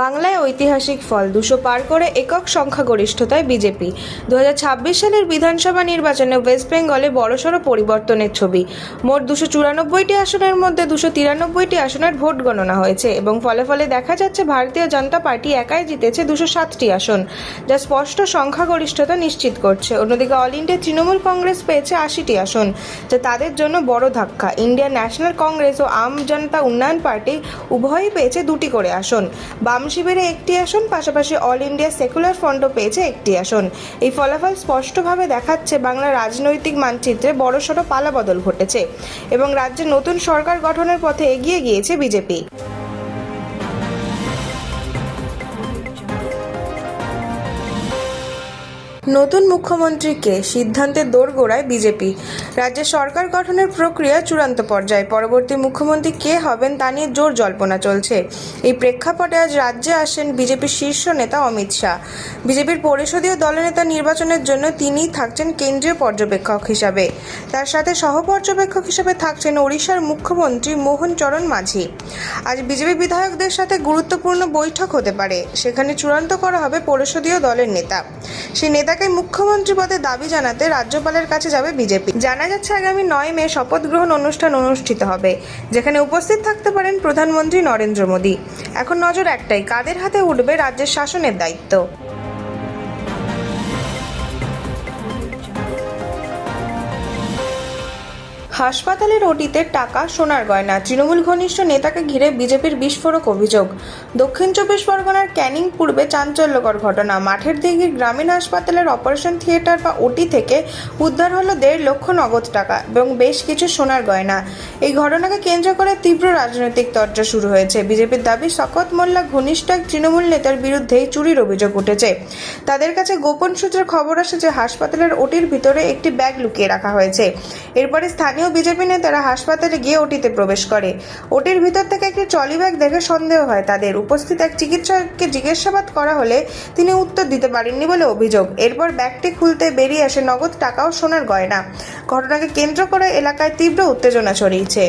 বাংলায় ঐতিহাসিক ফল 200 পার করে একক সংখ্যাগরিষ্ঠতায় বিজেপি। 2026 সালের বিধানসভা নির্বাচনে ওয়েস্ট বেঙ্গলে বড়সড় পরিবর্তনের ছবি। মোট 294টি আসনের মধ্যে 293টি আসনের ভোট গণনা হয়েছে এবং ফলে দেখা যাচ্ছে ভারতীয় জনতা পার্টি একাই জিতেছে 207টি আসন, যা স্পষ্ট সংখ্যাগরিষ্ঠতা নিশ্চিত করছে। অন্যদিকে অল ইন্ডিয়া তৃণমূল কংগ্রেস পেয়েছে 80টি আসন, যা তাদের জন্য বড় ধাক্কা। ইন্ডিয়ান ন্যাশনাল কংগ্রেস ও আম জনতা উন্নয়ন পার্টি উভয়ই পেয়েছে 2টি করে আসন। বাম শিবিরে 1টি আসন, পাশাপাশি অল ইন্ডিয়া সেকুলার ফ্রন্টও পেয়েছে 1টি আসন। এই ফলাফল স্পষ্টভাবে দেখাচ্ছে বাংলার রাজনৈতিক মানচিত্রে বড়সড় পালাবদল ঘটেছে এবং রাজ্যে নতুন সরকার গঠনের পথে এগিয়ে গিয়েছে বিজেপি। নতুন মুখ্যমন্ত্রীকে সিদ্ধান্তের দোরগোড়ায় বিজেপি। রাজ্যের সরকার গঠনের প্রক্রিয়া চূড়ান্ত পর্যায়ে। পরবর্তী মুখ্যমন্ত্রী কে হবেন তা নিয়ে জোর জল্পনা চলছে। এই প্রেক্ষাপটে আজ রাজ্যে আসেন বিজেপির শীর্ষ নেতা অমিত শাহ। বিজেপির পরিষদীয় দলনেতা নির্বাচনের জন্য তিনিই থাকছেন কেন্দ্রীয় পর্যবেক্ষক হিসাবে। তার সাথে সহপর্যবেক্ষক হিসাবে থাকছেন ওড়িশার মুখ্যমন্ত্রী মোহন চরণ মাঝি। আজ বিজেপি বিধায়কদের সাথে গুরুত্বপূর্ণ বৈঠক হতে পারে। সেখানে চূড়ান্ত করা হবে পরিষদীয় দলের নেতা। সেই নেতাকে মুখ্যমন্ত্রী পদে দাবি জানাতে রাজ্যপালের কাছে যাবে বিজেপি। জানা যাচ্ছে আগামী 9 মে শপথ গ্রহণ অনুষ্ঠান অনুষ্ঠিত হবে, যেখানে উপস্থিত থাকতে পারেন প্রধানমন্ত্রী নরেন্দ্র মোদী। এখন নজর একটাই, কাদের হাতে উঠবে রাজ্যের শাসনের দায়িত্ব। হাসপাতালের ওটিতে টাকা, সোনার গয়না, তৃণমূল ঘনিষ্ঠ নেতাকে ঘিরে বিজেপির বিস্ফোরক অভিযোগ। দক্ষিণ 24 পরগনার ক্যানিং পূর্বে চাঞ্চল্যকর ঘটনা। মাঠের দিঘির গ্রামীণ হাসপাতালের অপারেশন থিয়েটার বা ওটি থেকে উদ্ধার হলো 1.5 লক্ষ নগদ টাকা এবং বেশ কিছু সোনার গয়না। এই ঘটনাকে কেন্দ্র করে তীব্র রাজনৈতিক তর্জা শুরু হয়েছে। বিজেপির দাবি, শকত মোল্লা ঘনিষ্ঠ এক তৃণমূল নেতার বিরুদ্ধেই চুরির অভিযোগ উঠেছে। তাদের কাছে গোপন সূত্রে খবর আসে যে হাসপাতালের ওটির ভিতরে একটি ব্যাগ লুকিয়ে রাখা হয়েছে। এরপরে স্থানীয় বিজেপি নেতারা হাসপাতালে গিয়ে ওটিতে প্রবেশ করে। ওটির ভিতর থেকে একটি ট্রলি ব্যাগ দেখে সন্দেহ হয় তাদের। উপস্থিত এক চিকিৎসককে জিজ্ঞাসাবাদ করা হলে তিনি উত্তর দিতে পারেননি বলে অভিযোগ। এরপর ব্যাগটি খুলতে বেরিয়ে আসে নগদ টাকা ও সোনার গয়না। ঘটনাকে কেন্দ্র করে এলাকায় তীব্র উত্তেজনা ছড়িয়েছে।